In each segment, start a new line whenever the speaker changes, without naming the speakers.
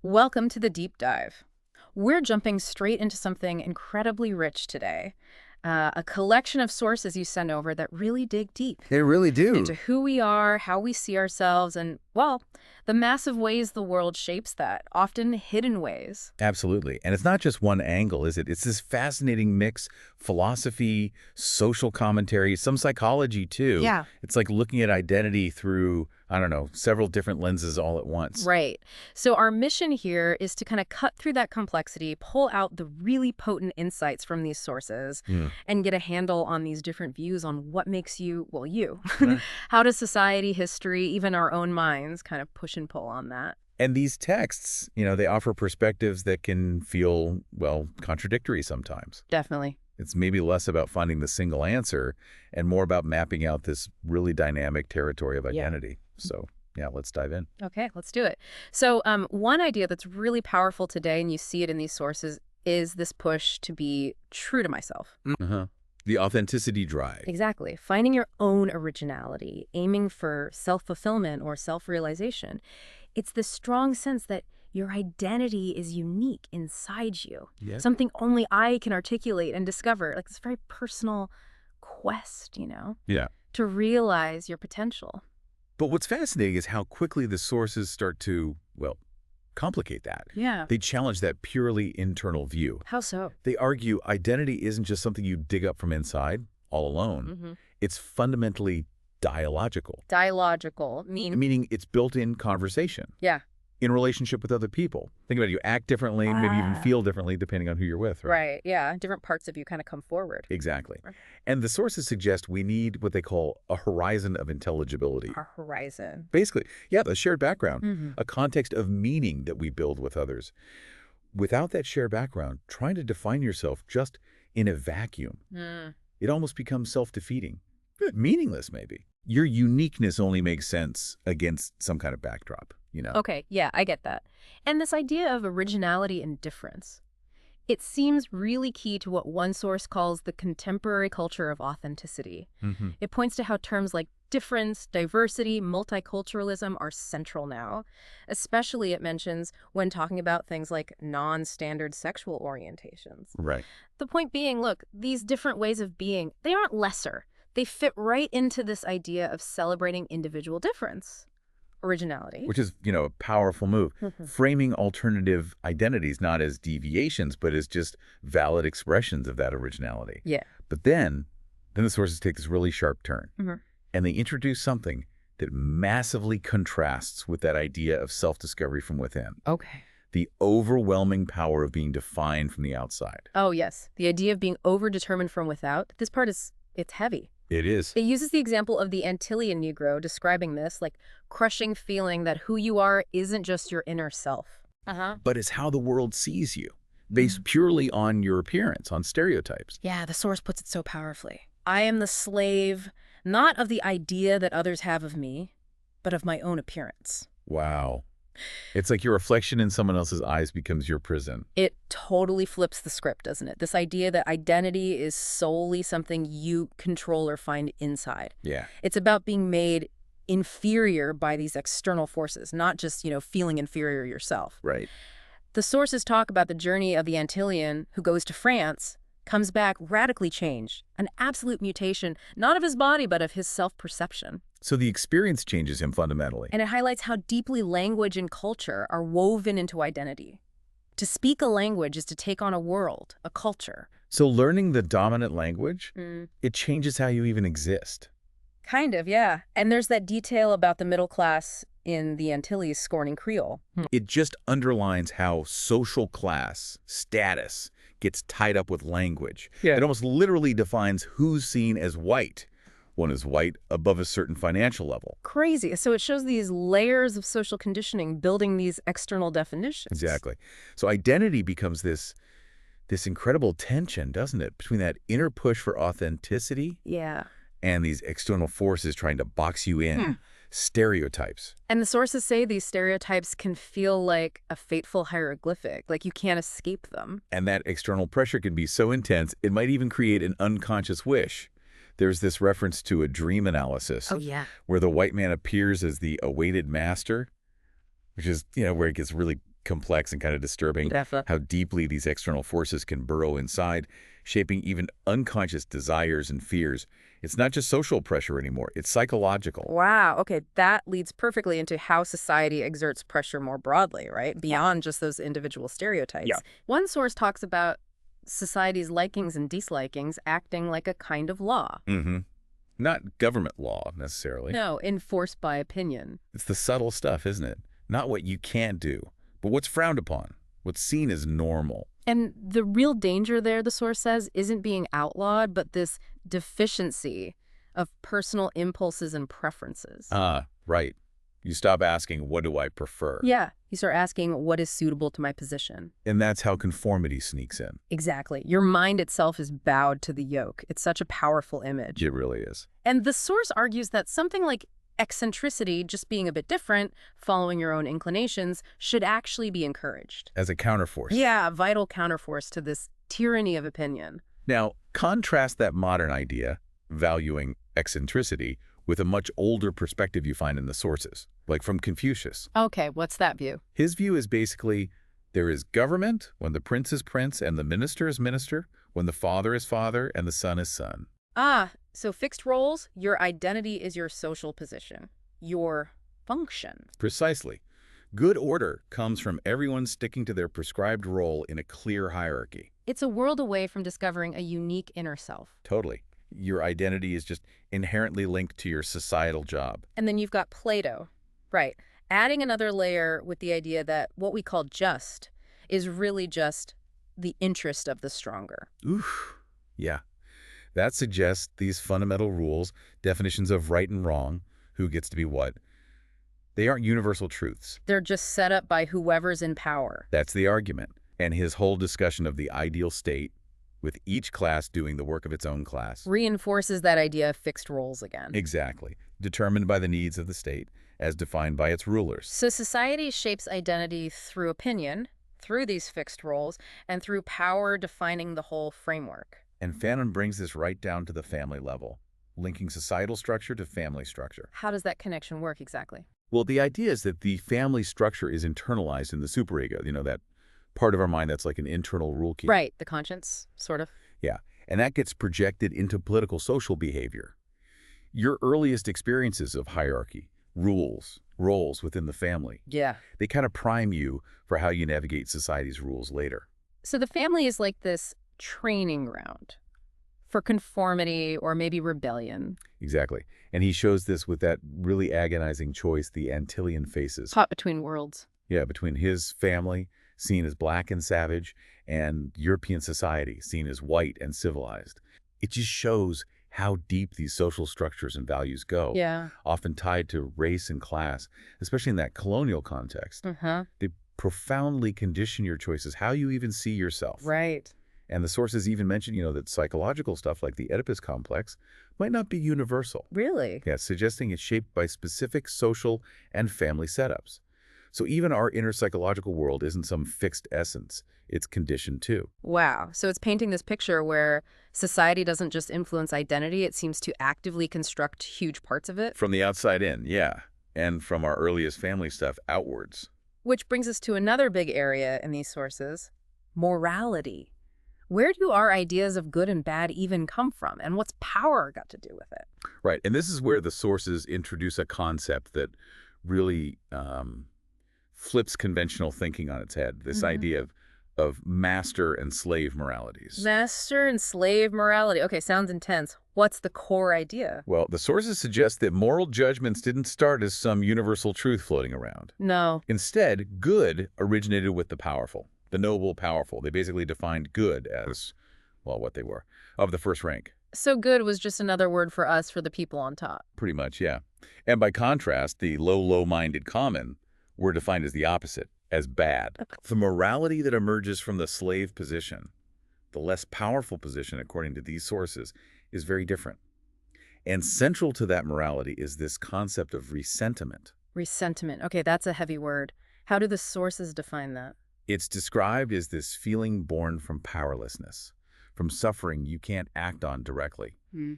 Welcome to the deep dive. We're jumping straight into something incredibly rich today. A collection of sources you send over that really dig deep
They really
into
do.
who we are, how we see ourselves, and, well, the massive ways the world shapes that, often hidden ways.
Absolutely. And it's not just one angle, is it? It's this fascinating mix, philosophy, social commentary, some psychology too.
Yeah.
It's like looking at identity through, I don't know, several different lenses all at once.
Right. So our mission here is to kind of cut through that complexity, pull out the really potent insights from these sources,
Hmm.
and get a handle on these different views on what makes you, well, you.
Right.
How does society, history, even our own minds kind of push and pull on that?
And these texts, they offer perspectives that can feel, well, contradictory sometimes.
Definitely.
It's maybe less about finding the single answer and more about mapping out this really dynamic territory of
Yeah.
identity. So, yeah, let's dive in.
Okay, let's do it. So one idea that's really powerful today, and you see it in these sources, is this push to be true to myself.
Uh-huh. The authenticity drive.
Exactly. Finding your own originality, aiming for self-fulfillment or self-realization. It's this strong sense that your identity is unique inside you.
Yes.
Something only I can articulate and discover. Like this very personal quest,
Yeah.
to realize your potential.
But what's fascinating is how quickly the sources start to, well, complicate that.
Yeah.
They challenge that purely internal view.
How so?
They argue identity isn't just something you dig up from inside, all alone. It's fundamentally dialogical,
Dialogical
meaning it's built in conversation,
Yeah.
in relationship with other people. Think about it, you act differently, maybe even
Ah.
feel differently depending on who you're with.
Right. Yeah. Different parts of you kind of come forward.
Exactly.
Right.
And the sources suggest we need what they call a horizon of intelligibility.
Our horizon.
Basically, yeah, the shared background,
Mhm.
a context of meaning that we build with others. Without that shared background, trying to define yourself just in a vacuum,
Mm.
it almost becomes self-defeating. Meaningless, maybe. Your uniqueness only makes sense against some kind of backdrop.
Okay. Yeah, I get that. And this idea of originality and difference. It seems really key to what one source calls the contemporary culture of authenticity.
Mhm.
It points to how terms like difference, diversity, multiculturalism are central now. Especially, it mentions when talking about things like non-standard sexual orientations.
Right.
The point being, look, these different ways of being, they aren't lesser. They fit right into this idea of celebrating individual difference. Originality.
Which is, a powerful move. Framing alternative identities not as deviations, but as just valid expressions of that originality.
Yeah.
But then the sources take this really sharp turn.
Mhm.
And they introduce something that massively contrasts with that idea of self-discovery from within.
Okay.
The overwhelming power of being defined from the outside.
Oh, yes. The idea of being overdetermined from without. This part it's heavy.
It is.
It uses the example of the Antillean Negro describing this, like crushing feeling that who you are isn't just your inner self.
But it's how the world sees you, based purely on your appearance, on stereotypes.
Yeah, the source puts it so powerfully. I am the slave, not of the idea that others have of me, but of my own appearance.
Wow. It's like your reflection in someone else's eyes becomes your prison.
It totally flips the script, doesn't it? This idea that identity is solely something you control or find inside.
Yeah.
It's about being made inferior by these external forces, not just, feeling inferior yourself.
Right.
The sources talk about the journey of the Antillean who goes to France, comes back radically changed, an absolute mutation, not of his body, but of his self-perception.
So the experience changes him fundamentally.
And it highlights how deeply language and culture are woven into identity. To speak a language is to take on a world, a culture.
So learning the dominant language,
Mm.
it changes how you even exist.
Kind of, yeah. And there's that detail about the middle class in the Antilles scorning Creole.
It just underlines how social class, status, gets tied up with language.
Yeah.
It almost literally defines who's seen as white. One is white above a certain financial level.
Crazy. So it shows these layers of social conditioning building these external definitions.
Exactly. So identity becomes this incredible tension, doesn't it, between that inner push for authenticity
Yeah.
and these external forces trying to box you in. Stereotypes.
And the sources say these stereotypes can feel like a fateful hieroglyphic, like you can't escape them.
And that external pressure can be so intense, it might even create an unconscious wish. There's this reference to a dream analysis
Yeah.
where the white man appears as the awaited master, which is, where it gets really complex and kind of disturbing
Definitely.
how deeply these external forces can burrow inside, shaping even unconscious desires and fears. It's not just social pressure anymore, it's psychological.
Wow. Okay, that leads perfectly into how society exerts pressure more broadly, right? Beyond just those individual
Yeah.
stereotypes. One source talks about society's likings and dislikings acting like a kind of law.
Mm-hmm. Not government law, necessarily.
No, enforced by opinion.
It's the subtle stuff, isn't it? Not what you can't do, but what's frowned upon, what's seen as normal.
And the real danger there, the source says, isn't being outlawed, but this deficiency of personal impulses and preferences.
Ah, right. You stop asking, what do I prefer?
Yeah, you start asking, what is suitable to my position?
And that's how conformity sneaks in.
Exactly. Your mind itself is bowed to the yoke. It's such a powerful image.
It really is.
And the source argues that something like eccentricity, just being a bit different, following your own inclinations, should actually be encouraged.
As a counterforce.
Yeah, a vital counterforce to this tyranny of opinion.
Now, contrast that modern idea, valuing eccentricity, with a much older perspective you find in the sources, like from Confucius.
Okay, what's that view?
His view is basically, there is government when the prince is prince and the minister is minister, when the father is father and the son is son.
Ah, so fixed roles, your identity is your social position, your function.
Precisely. Good order comes from everyone sticking to their prescribed role in a clear hierarchy.
It's a world away from discovering a unique inner self.
Totally. Your identity is just inherently linked to your societal job.
And then you've got Plato, right, adding another layer with the idea that what we call just is really just the interest of the stronger.
Oof. Yeah. That suggests these fundamental rules, definitions of right and wrong, who gets to be what, they aren't universal truths.
They're just set up by whoever's in power.
That's the argument. And his whole discussion of the ideal state, with each class doing the work of its own class.
Reinforces that idea of fixed roles again.
Exactly. Determined by the needs of the state, as defined by its rulers.
So society shapes identity through opinion, through these fixed roles, and through power defining the whole framework.
And Fanon brings this right down to the family level, linking societal structure to family structure.
How does that connection work exactly?
Well, the idea is that the family structure is internalized in the superego, that part of our mind that's like an internal rule key.
Right, the conscience, sort of.
Yeah, and that gets projected into political social behavior. Your earliest experiences of hierarchy, rules, roles within the family,
Yeah.
they kind of prime you for how you navigate society's rules later.
So the family is like this training ground for conformity or maybe rebellion.
Exactly. And he shows this with that really agonizing choice the Antillean faces.
Caught between worlds.
Yeah, between his family, seen as black and savage, and European society, seen as white and civilized. It just shows how deep these social structures and values go,
Yeah.
often tied to race and class, especially in that colonial context.
Uh-huh.
They profoundly condition your choices, how you even see yourself.
Right.
And the sources even mention, that psychological stuff like the Oedipus complex might not be universal.
Really?
Yeah, suggesting it's shaped by specific social and family setups. So even our inner psychological world isn't some fixed essence. It's conditioned too.
Wow. So it's painting this picture where society doesn't just influence identity, it seems to actively construct huge parts of it.
From the outside in, yeah. And from our earliest family stuff outwards.
Which brings us to another big area in these sources, morality. Where do our ideas of good and bad even come from? And what's power got to do with it?
Right. And this is where the sources introduce a concept that really flips conventional thinking on its head. This idea of master and slave moralities.
Master and slave morality. Okay, sounds intense. What's the core idea?
Well, the sources suggest that moral judgments didn't start as some universal truth floating around.
No.
Instead, good originated with the powerful, the noble powerful. They basically defined good as, well, what they were, of the first rank.
So good was just another word for us, for the people on top.
Pretty much, yeah. And by contrast, the low-minded common were defined as the opposite, as bad. The morality that emerges from the slave position, the less powerful position according to these sources, is very different. And central to that morality is this concept of ressentiment.
Ressentiment. Okay, that's a heavy word. How do the sources define that?
It's described as this feeling born from powerlessness, from suffering you can't act on directly.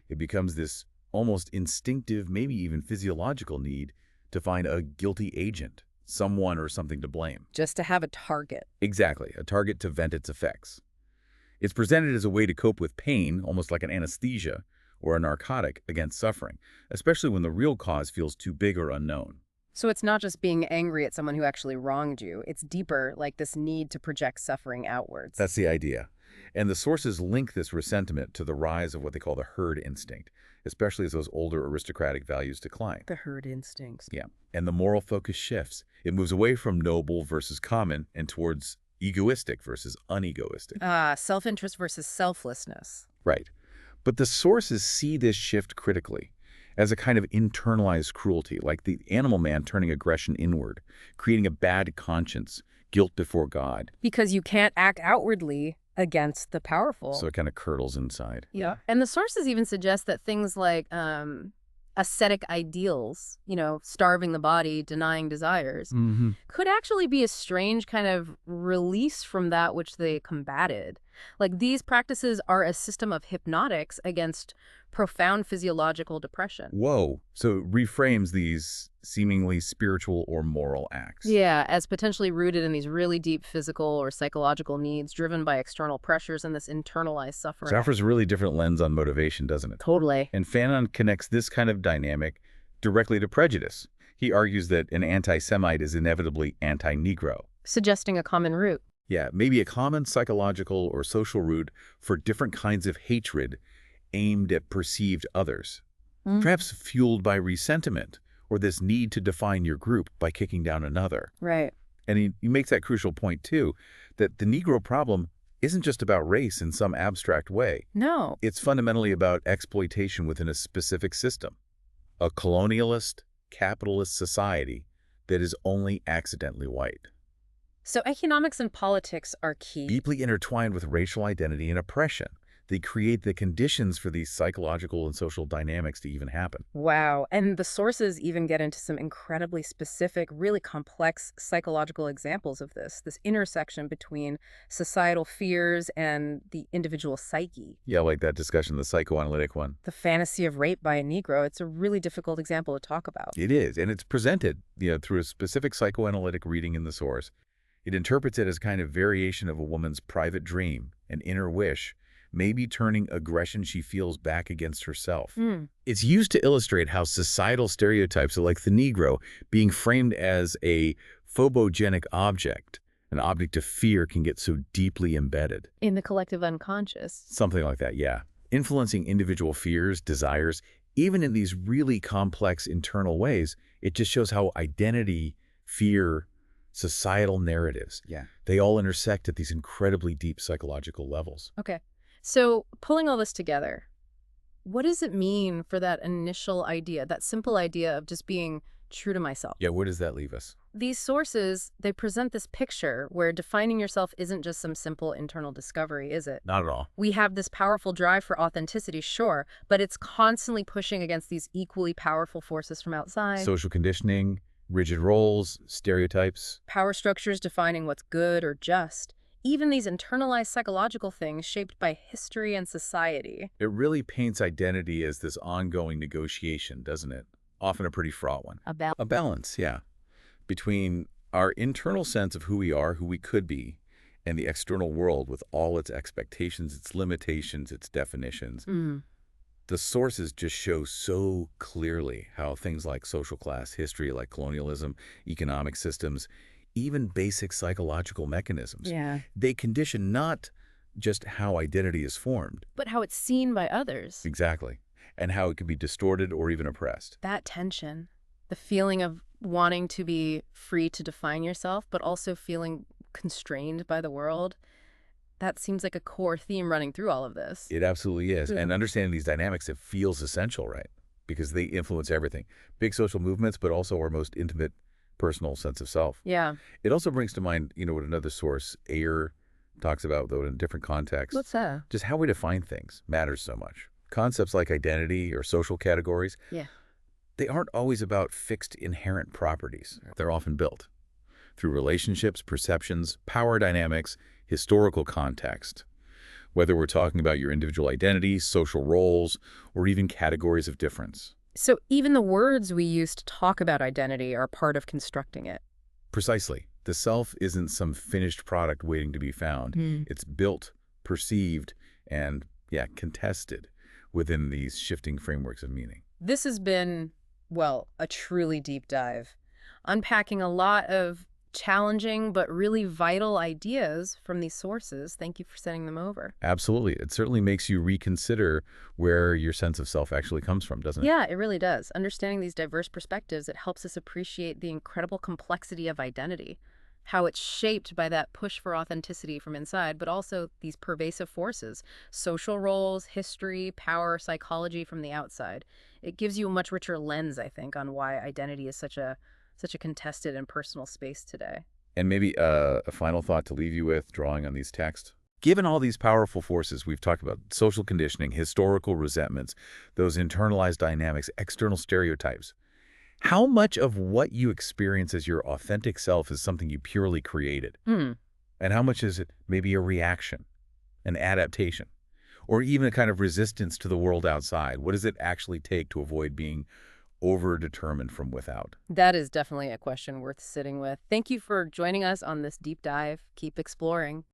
It becomes this almost instinctive, maybe even physiological need to find a guilty agent, someone or something to blame.
Just to have a target.
Exactly, a target to vent its effects. It's presented as a way to cope with pain, almost like an anesthesia or a narcotic against suffering, especially when the real cause feels too big or unknown.
So it's not just being angry at someone who actually wronged you. It's deeper, like this need to project suffering outwards.
That's the idea. And the sources link this ressentiment to the rise of what they call the herd instinct, especially as those older aristocratic values decline.
The herd instincts.
Yeah. And the moral focus shifts. It moves away from noble versus common and towards egoistic versus unegoistic.
Self-interest versus selflessness.
Right. But the sources see this shift critically as a kind of internalized cruelty, like the animal man turning aggression inward, creating a bad conscience, guilt before God.
Because you can't act outwardly against the powerful.
So it kind of curdles inside.
Yeah. And the sources even suggest that things like ascetic ideals, starving the body, denying desires, could actually be a strange kind of release from that which they combated. Like these practices are a system of hypnotics against profound physiological depression.
Whoa. So it reframes these seemingly spiritual or moral acts.
Yeah, as potentially rooted in these really deep physical or psychological needs driven by external pressures and this internalized suffering.
So it offers a really different lens on motivation, doesn't it?
Totally.
And Fanon connects this kind of dynamic directly to prejudice. He argues that an anti-Semite is inevitably anti-Negro.
Suggesting a common root.
Yeah, maybe a common psychological or social root for different kinds of hatred aimed at perceived others. Perhaps fueled by ressentiment or this need to define your group by kicking down another.
Right.
And he makes that crucial point, too, that the Negro problem isn't just about race in some abstract way.
No.
It's fundamentally about exploitation within a specific system, a colonialist, capitalist society that is only accidentally white.
So economics and politics are key.
Deeply intertwined with racial identity and oppression. They create the conditions for these psychological and social dynamics to even happen.
Wow. And the sources even get into some incredibly specific, really complex psychological examples of this intersection between societal fears and the individual psyche.
Yeah, like that discussion, the psychoanalytic one.
The fantasy of rape by a Negro, it's a really difficult example to talk about.
It is, and it's presented, through a specific psychoanalytic reading in the source. It interprets it as kind of variation of a woman's private dream, an inner wish, maybe turning aggression she feels back against herself. It's used to illustrate how societal stereotypes are like the Negro being framed as a phobogenic object. An object of fear can get so deeply embedded.
In the collective unconscious.
Something like that, yeah. Influencing individual fears, desires, even in these really complex internal ways. It just shows how identity, fear, societal narratives, they all intersect at these incredibly deep psychological levels.
Okay. So pulling all this together, what does it mean for that initial idea, that simple idea of just being true to myself?
Yeah, where does that leave us?
These sources, they present this picture where defining yourself isn't just some simple internal discovery, is it?
Not at all.
We have this powerful drive for authenticity, sure, but it's constantly pushing against these equally powerful forces from outside.
Social conditioning, rigid roles, stereotypes.
Power structures defining what's good or just. Even these internalized psychological things shaped by history and society.
It really paints identity as this ongoing negotiation, doesn't it? Often a pretty fraught one. A balance, yeah. Between our internal sense of who we are, who we could be, and the external world with all its expectations, its limitations, its definitions. The sources just show so clearly how things like social class, history like colonialism, economic systems, even basic psychological mechanisms. They condition not just how identity is formed,
but how it's seen by others.
Exactly. And how it can be distorted or even oppressed.
That tension, the feeling of wanting to be free to define yourself, but also feeling constrained by the world, that seems like a core theme running through all of this.
It absolutely is. And understanding these dynamics, it feels essential, right? Because they influence everything. Big social movements, but also our most intimate personal sense of self.
Yeah.
It also brings to mind, what another source, Ayer, talks about, though, in a different context.
What's that?
Just how we define things matters so much. Concepts like identity or social categories, they aren't always about fixed inherent properties. They're often built through relationships, perceptions, power dynamics, historical context. Whether we're talking about your individual identity, social roles, or even categories of difference.
So even the words we use to talk about identity are part of constructing it.
Precisely. The self isn't some finished product waiting to be found. It's built, perceived, and, yeah, contested within these shifting frameworks of meaning.
This has been, well, a truly deep dive, unpacking a lot of challenging but really vital ideas from these sources. Thank you for sending them over.
Absolutely. It certainly makes you reconsider where your sense of self actually comes from, doesn't it?
Yeah, it really does. Understanding these diverse perspectives, it helps us appreciate the incredible complexity of identity, how it's shaped by that push for authenticity from inside, but also these pervasive forces, social roles, history, power, psychology from the outside. It gives you a much richer lens, I think, on why identity is such a contested and personal space today.
And maybe a final thought to leave you with, drawing on these texts. Given all these powerful forces we've talked about, social conditioning, historical resentments, those internalized dynamics, external stereotypes, how much of what you experience as your authentic self is something you purely created? And how much is it maybe a reaction, an adaptation, or even a kind of resistance to the world outside? What does it actually take to avoid being overdetermined from without?
That is definitely a question worth sitting with. Thank you for joining us on this deep dive. Keep exploring.